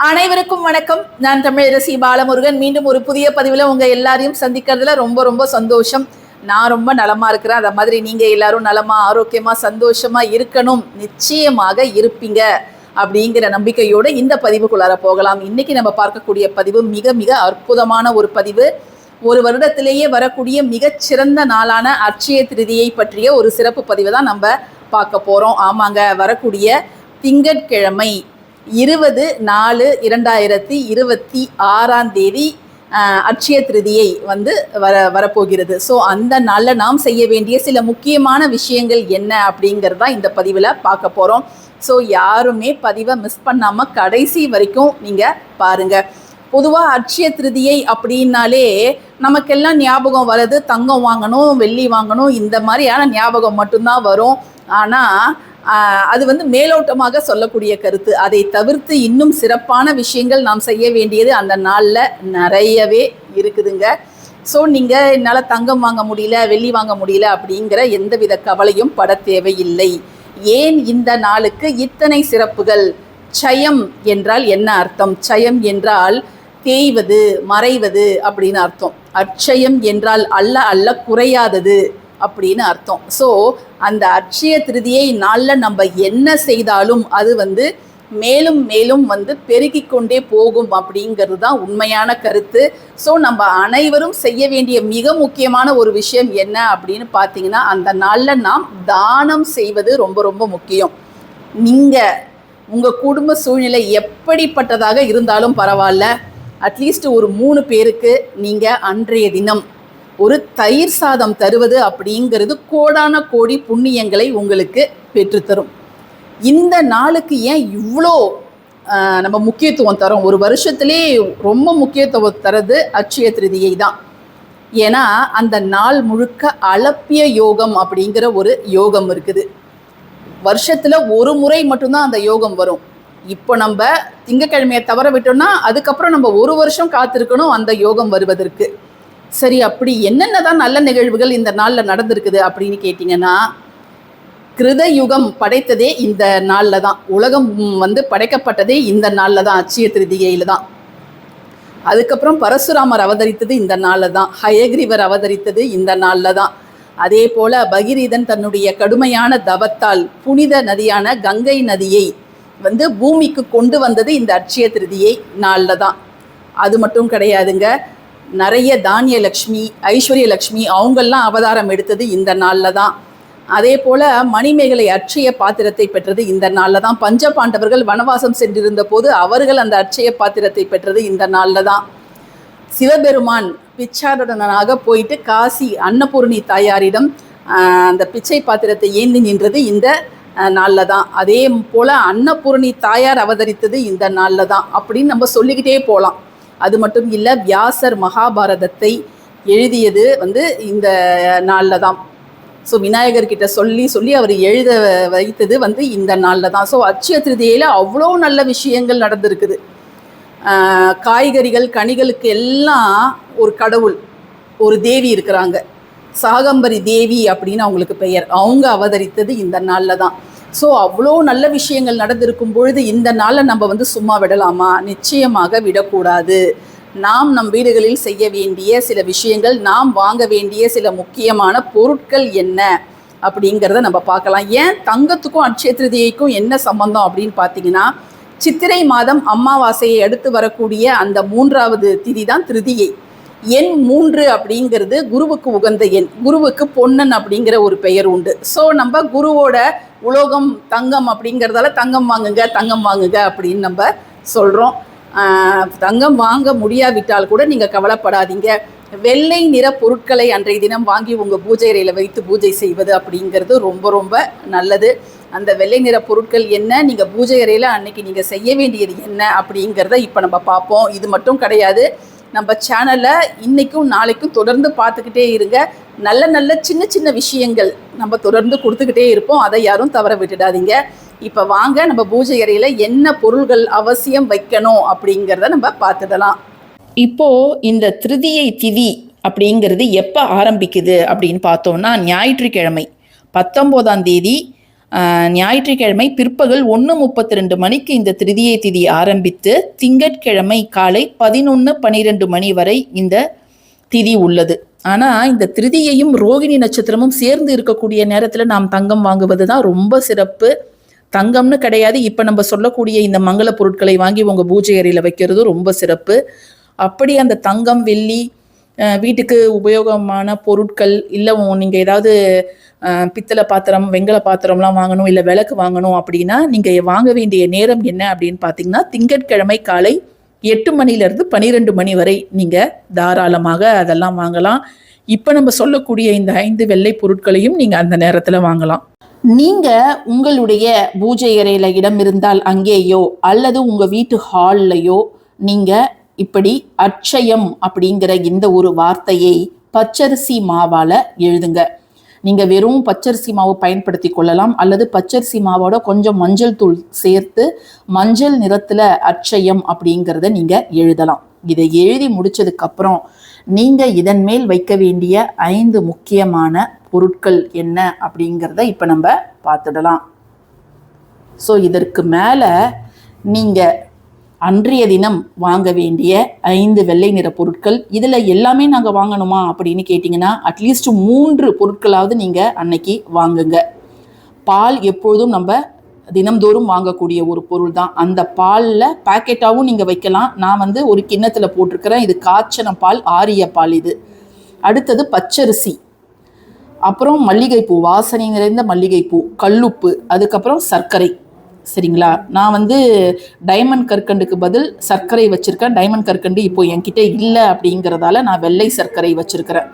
அனைவருக்கும் வணக்கம். நான் தமிழரசி பாலமுருகன். மீண்டும் ஒரு புதிய பதிவில் உங்கள் எல்லாரையும் சந்திக்கிறதுல ரொம்ப ரொம்ப சந்தோஷம். நான் ரொம்ப நலமாக இருக்கிறேன். அதை மாதிரி நீங்கள் எல்லாரும் நலமாக ஆரோக்கியமாக சந்தோஷமாக இருக்கணும், நிச்சயமாக இருப்பீங்க அப்படிங்கிற நம்பிக்கையோடு இந்த பதிவுக்குள்ளார போகலாம். இன்றைக்கி நம்ம பார்க்கக்கூடிய பதிவு மிக மிக அற்புதமான ஒரு பதிவு. ஒரு வருடத்திலேயே வரக்கூடிய மிகச்சிறந்த நாளான அட்சய திருதியை பற்றிய ஒரு சிறப்பு பதிவை தான் நம்ம பார்க்க போகிறோம். ஆமாங்க, வரக்கூடிய திங்கட்கிழமை 20/4/2026 அட்சய திருதியை வரப்போகிறது. ஸோ அந்த நாளில் நாம் செய்ய வேண்டிய சில முக்கியமான விஷயங்கள் என்ன அப்படிங்கிறது தான் இந்த பதிவில் பார்க்க போகிறோம். ஸோ யாருமே பதிவை மிஸ் பண்ணாமல் கடைசி வரைக்கும் நீங்கள் பாருங்கள். பொதுவாக அட்சய திருதியை அப்படின்னாலே நமக்கெல்லாம் ஞாபகம் வர்றது தங்கம் வாங்கணும், வெள்ளி வாங்கணும், இந்த மாதிரியான ஞாபகம் மட்டும்தான் வரும். ஆனால் அது மேலோட்டமாக சொல்லக்கூடிய கருத்து. அதை தவிர்த்து இன்னும் சிறப்பான விஷயங்கள் நாம் செய்ய வேண்டியது அந்த நாளில் நிறையவே இருக்குதுங்க. ஸோ நீங்கள் என்னால் தங்கம் வாங்க முடியல, வெள்ளி வாங்க முடியல அப்படிங்கிற எந்தவித கவலையும் பட தேவையில்லை. ஏன் இந்த நாளுக்கு இத்தனை சிறப்புகள்? சயம் என்றால் என்ன அர்த்தம்? சயம் என்றால் தேய்வது, மறைவது அப்படின்னு அர்த்தம். அட்சயம் என்றால் அல்ல குறையாதது அப்படின்னு அர்த்தம். ஸோ அந்த அட்சய திருதியை நாளில் நம்ம என்ன செய்தாலும் அது மேலும் மேலும் பெருகிக்கொண்டே போகும் அப்படிங்கிறது தான் உண்மையான கருத்து. ஸோ நம்ம அனைவரும் செய்ய வேண்டிய மிக முக்கியமான ஒரு விஷயம் என்ன அப்படின்னு பார்த்தீங்கன்னா, அந்த நாளில் நாம் தானம் செய்வது ரொம்ப ரொம்ப முக்கியம். நீங்கள் உங்கள் குடும்ப சூழ்நிலை எப்படிப்பட்டதாக இருந்தாலும் பரவாயில்ல, அட்லீஸ்ட் ஒரு 3 பேருக்கு நீங்கள் அன்றைய தினம் ஒரு தயிர் சாதம் தருவது அப்படிங்கிறது கோடான கோடி புண்ணியங்களை உங்களுக்கு பெற்றுத்தரும். இந்த நாளுக்கு ஏன் இவ்வளோ நம்ம முக்கியத்துவம் தரோம்? ஒரு வருஷத்துலே ரொம்ப முக்கியத்துவம் தரது அட்சய திருதியை தான். ஏன்னா அந்த நாள் முழுக்க அலப்பிய யோகம் அப்படிங்கிற ஒரு யோகம் இருக்குது. வருஷத்தில் ஒரு முறை மட்டும்தான் அந்த யோகம் வரும். இப்போ நம்ம திங்கக்கிழமையை தவற விட்டோம்னா அதுக்கப்புறம் நம்ம ஒரு வருஷம் காத்திருக்கணும் அந்த யோகம் வருவதற்கு. சரி, அப்படி என்னென்ன தான் நல்ல நிகழ்வுகள் இந்த நாளில் நடந்திருக்குது அப்படின்னு கேட்டிங்கன்னா, கிருத யுகம் படைத்ததே இந்த நாளில் தான். உலகம் படைக்கப்பட்டதே இந்த நாளில் தான், அட்சய திருதிகையில் தான். அதுக்கப்புறம் பரசுராமர் அவதரித்தது இந்த நாளில் தான். ஹயக்ரீவர் அவதரித்தது இந்த நாளில் தான். அதே போல் பகீரதன் தன்னுடைய கடுமையான தவத்தால் புனித நதியான கங்கை நதியை பூமிக்கு கொண்டு வந்தது இந்த அட்சய திருதியை நாளில் தான். அது மட்டும் கிடையாதுங்க, நிறைய தானிய லக்ஷ்மி, ஐஸ்வர்ய லக்ஷ்மி அவங்கெல்லாம் அவதாரம் எடுத்தது இந்த நாளில் தான். அதே போல் மணிமேகலை அட்சய பாத்திரத்தை பெற்றது இந்த நாளில் தான். பஞ்ச பாண்டவர்கள் வனவாசம் சென்றிருந்த போது அவர்கள் அந்த அட்சய பாத்திரத்தை பெற்றது இந்த நாளில் தான். சிவபெருமான் பிச்சாடனாக போயிட்டு காசி அன்னபூர்ணி தாயாரிடம் அந்த பிச்சை பாத்திரத்தை ஏந்தி நின்றது இந்த நாளில் தான். அதே போல் அன்னபூர்ணி தாயார் அவதரித்தது இந்த நாளில் தான் அப்படின்னு நம்ம சொல்லிக்கிட்டே போகலாம். அது மட்டும் இல்லை, வியாசர் மகாபாரதத்தை எழுதியது இந்த நாளில் தான். ஸோ விநாயகர்கிட்ட சொல்லி அவர் எழுத வைத்தது இந்த நாளில் தான். ஸோ அட்சய திருதியில் அவ்வளோ நல்ல விஷயங்கள் நடந்திருக்குது. காய்கறிகள் கனிகளுக்கு எல்லாம் ஒரு கடவுள், ஒரு தேவி இருக்கிறாங்க, சாகம்பரி தேவி அப்படின்னு அவங்களுக்கு பெயர். அவங்க அவதரித்தது இந்த நாளில் தான். ஸோ அவ்வளோ நல்ல விஷயங்கள் நடந்திருக்கும் பொழுது இந்த நாளை நம்ம சும்மா விடலாமா? நிச்சயமாக விடக்கூடாது. நாம் நம் வீடுகளில் செய்ய வேண்டிய சில விஷயங்கள், நாம் வாங்க வேண்டிய சில முக்கியமான பொருட்கள் என்ன அப்படிங்கிறத நம்ம பார்க்கலாம். ஏன் தங்கத்துக்கும் அட்சய திருதியைக்கும் என்ன சம்பந்தம் அப்படின்னு பார்த்தீங்கன்னா, சித்திரை மாதம் அமாவாசையை அடுத்து வரக்கூடிய அந்த 3வது திதி தான் திருதியை. எண் 3 அப்படிங்கிறது குருவுக்கு உகந்த எண். குருவுக்கு பொன்னன் அப்படிங்கிற ஒரு பெயர் உண்டு. ஸோ நம்ம குருவோட உலோகம் தங்கம் அப்படிங்கிறதால தங்கம் வாங்குங்க அப்படின்னு நம்ம சொல்கிறோம். தங்கம் வாங்க முடியாவிட்டால் கூட நீங்கள் கவலைப்படாதீங்க. வெள்ளை நிற பொருட்களை அன்றைய தினம் வாங்கி உங்கள் பூஜை அறையில் வைத்து பூஜை செய்வது அப்படிங்கிறது ரொம்ப ரொம்ப நல்லது. அந்த வெள்ளை நிற பொருட்கள் என்ன, நீங்கள் பூஜை அறையில் அன்னைக்கு நீங்கள் செய்ய வேண்டியது என்ன அப்படிங்கிறத இப்போ நம்ம பார்ப்போம். இது மட்டும் கிடையாது, நம்ம சேனலில் இன்றைக்கும் நாளைக்கும் தொடர்ந்து பார்த்துக்கிட்டே இருங்க. நல்ல நல்ல சின்ன சின்ன விஷயங்கள் நம்ம தொடர்ந்து கொடுத்துக்கிட்டே இருப்போம். அதை யாரும் தவற விட்டுடாதீங்க. இப்போ வாங்க, நம்ம பூஜை அறையில் என்ன பொருள்கள் அவசியம் வைக்கணும் அப்படிங்கிறத நம்ம பார்த்துடலாம். இப்போது இந்த திருதியை திதி அப்படிங்கிறது எப்போ ஆரம்பிக்குது அப்படின்னு பார்த்தோம்னா, ஞாயிற்றுக்கிழமை 19ஆம் தேதி ஞாயிற்றுக்கிழமை பிற்பகல் 1:32 மணிக்கு இந்த திருதியை திதி ஆரம்பித்து திங்கட்கிழமை காலை 11:12 மணி வரை இந்த திதி உள்ளது. ஆனால் இந்த திருதியையும் ரோகிணி நட்சத்திரமும் சேர்ந்து இருக்கக்கூடிய நேரத்தில் நாம் தங்கம் வாங்குவது தான் ரொம்ப சிறப்பு. தங்கம்னு கிடையாது, இப்போ நம்ம சொல்லக்கூடிய இந்த மங்கள பொருட்களை வாங்கி உங்கள் பூஜை அறையில் வைக்கிறது ரொம்ப சிறப்பு. அப்படி அந்த தங்கம், வெள்ளி, வீட்டுக்கு உபயோகமான பொருட்கள், இல்லை நீங்கள் ஏதாவது பித்தளை பாத்திரம், வெங்கல பாத்திரம்லாம் வாங்கணும், இல்லை விளக்கு வாங்கணும் அப்படின்னா நீங்கள் வாங்க வேண்டிய நேரம் என்ன அப்படின்னு பார்த்தீங்கன்னா திங்கட்கிழமை காலை 8 மணிலேருந்து 12 மணி வரை நீங்கள் தாராளமாக அதெல்லாம் வாங்கலாம். இப்போ நம்ம சொல்லக்கூடிய இந்த 5 வெள்ளை பொருட்களையும் நீங்கள் அந்த நேரத்தில் வாங்கலாம். நீங்கள் உங்களுடைய பூஜை அறையில் இடம் இருந்தால் அங்கேயோ அல்லது உங்கள் வீட்டு ஹால்லையோ நீங்கள் இப்படி அட்சயம் அப்படிங்கிற இந்த ஒரு வார்த்தையை பச்சரிசி மாவால் எழுதுங்க. நீங்கள் வெறும் பச்சரிசி மாவு பயன்படுத்தி கொள்ளலாம், அல்லது பச்சரிசி மாவோட கொஞ்சம் மஞ்சள் தூள் சேர்த்து மஞ்சள் நிறத்தில் அட்சயம் அப்படிங்கிறத நீங்கள் எழுதலாம். இதை எழுதி முடிச்சதுக்கப்புறம் நீங்கள் இதன் மேல் வைக்க வேண்டிய 5 முக்கியமான பொருட்கள் என்ன அப்படிங்கிறத இப்போ நம்ம பார்த்துடலாம். ஸோ இதற்கு மேலே நீங்கள் அன்றைய தினம் வாங்க வேண்டிய 5 வெள்ளை நிற பொருட்கள், இதில் எல்லாமே நாங்கள் வாங்கணுமா அப்படின்னு கேட்டிங்கன்னா அட்லீஸ்ட் 3 பொருட்களாவது நீங்கள் அன்னைக்கு வாங்குங்க. பால் எப்பொழுதும் நம்ம தினம்தோறும் வாங்கக்கூடிய ஒரு பொருள் தான். அந்த பாலில் பேக்கெட்டாகவும் நீங்கள் வைக்கலாம். நான் ஒரு கிண்ணத்தில் போட்டிருக்கிறேன். இது காய்ச்சன பால், ஆரிய பால் இது. அடுத்தது பச்சரிசி, அப்புறம் மல்லிகைப்பூ, வாசனை நிறைந்த மல்லிகைப்பூ, கல்லுப்பு, அதுக்கப்புறம் சர்க்கரை. சரிங்களா? நான் டைமண்ட் கற்கண்டுக்கு பதில் சர்க்கரை வச்சுருக்கேன். டைமண்ட் கற்கண்டு இப்போ என்கிட்ட இல்லை அப்படிங்கிறதால நான் வெள்ளை சர்க்கரை வச்சுருக்கிறேன்.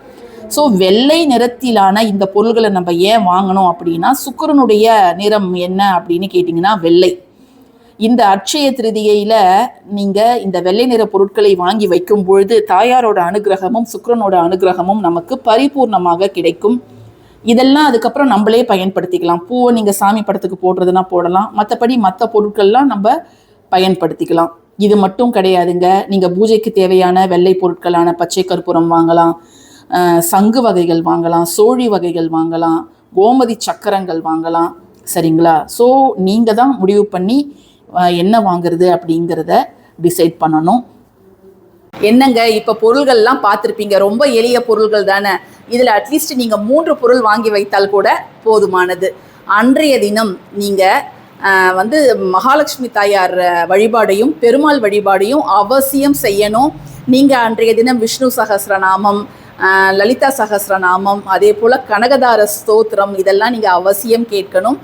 ஸோ வெள்ளை நிறத்திலான இந்த பொருள்களை நம்ம ஏன் வாங்கணும் அப்படின்னா, சுக்கிரனுடைய நிறம் என்ன அப்படின்னு கேட்டிங்கன்னா வெள்ளை. இந்த அட்சய திருதியையில் நீங்கள் இந்த வெள்ளை நிற பொருட்களை வாங்கி வைக்கும் பொழுது தாயாரோட அனுகிரகமும் சுக்கிரனோட அனுகிரகமும் நமக்கு பரிபூர்ணமாக கிடைக்கும். இதெல்லாம் அதுக்கப்புறம் நம்மளே பயன்படுத்திக்கலாம். பூவை நீங்கள் சாமி படத்துக்கு போடுறதுனா போடலாம், மற்றபடி மற்ற பொருட்கள்லாம் நம்ம பயன்படுத்திக்கலாம். இது மட்டும் கிடையாதுங்க. நீங்கள் பூஜைக்கு தேவையான வெள்ளை பொருட்களான பச்சை கற்பூரம் வாங்கலாம், சங்கு வகைகள் வாங்கலாம், சோழி வகைகள் வாங்கலாம், கோமதி சக்கரங்கள் வாங்கலாம். சரிங்களா? ஸோ நீங்கள் தான் முடிவு பண்ணி என்ன வாங்குறது அப்படிங்கிறத டிசைட் பண்ணணும். என்னங்க இப்போ பொருள்கள்லாம் பார்த்துருப்பீங்க, ரொம்ப எளிய பொருள்கள் தானே. இதில் அட்லீஸ்ட் நீங்கள் 3 பொருள் வாங்கி வைத்தால் கூட போதுமானது. அன்றைய தினம் நீங்கள் மகாலட்சுமி தாயார் வழிபாடையும் பெருமாள் வழிபாடையும் அவசியம் செய்யணும். நீங்கள் அன்றைய தினம் விஷ்ணு சகஸ்ரநாமம், லலிதா சகஸ்ரநாமம், அதே போல் கனகதார ஸ்தோத்திரம் இதெல்லாம் நீங்கள் அவசியம் கேட்கணும்.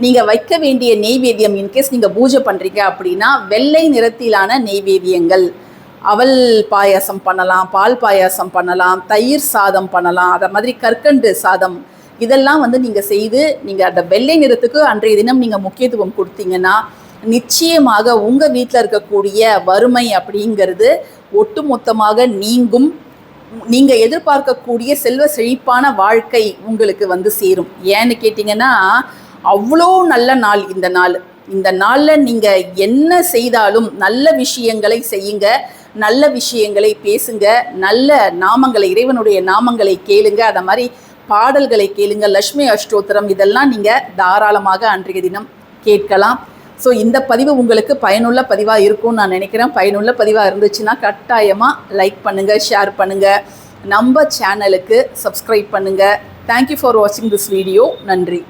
நீங்கள் வைக்க வேண்டிய நெய்வேத்தியம், இன்கேஸ் நீங்கள் பூஜை பண்ணுறீங்க அப்படின்னா வெள்ளை நிறத்திலான நெய்வேத்தியங்கள், அவல் பாயாசம் பண்ணலாம், பால் பாயாசம் பண்ணலாம், தயிர் சாதம் பண்ணலாம், அதை மாதிரி கற்கண்டு சாதம், இதெல்லாம் நீங்கள் செய்து நீங்கள் அந்த வெள்ளை நிறத்துக்கு அன்றைய தினம் நீங்கள் முக்கியத்துவம் கொடுத்தீங்கன்னா நிச்சயமாக உங்கள் வீட்டில் இருக்கக்கூடிய வறுமை அப்படிங்கிறது ஒட்டுமொத்தமாக நீங்கும். நீங்கள் எதிர்பார்க்கக்கூடிய செல்வ செழிப்பான வாழ்க்கை உங்களுக்கு சேரும். ஏன்னு கேட்டிங்கன்னா அவ்வளோ நல்ல நாள் இந்த நாள். இந்த நாளில் நீங்கள் என்ன செய்தாலும் நல்ல விஷயங்களை செய்யுங்க, நல்ல விஷயங்களை பேசுங்க, நல்ல நாமங்களை, இறைவனுடைய நாமங்களை கேளுங்க, அதை மாதிரி பாடல்களை கேளுங்க, லக்ஷ்மி அஷ்டோத்திரம் இதெல்லாம் நீங்கள் தாராளமாக அன்றைய தினம் கேட்கலாம். ஸோ இந்த பதிவு உங்களுக்கு பயனுள்ள பதிவாக இருக்கும்னு நான் நினைக்கிறேன். பயனுள்ள பதிவாக இருந்துச்சுன்னா கட்டாயமாக லைக் பண்ணுங்கள், ஷேர் பண்ணுங்கள், நம்ம சேனலுக்கு சப்ஸ்கிரைப் பண்ணுங்கள். தேங்க்யூ ஃபார் வாட்சிங் திஸ் வீடியோ. நன்றி.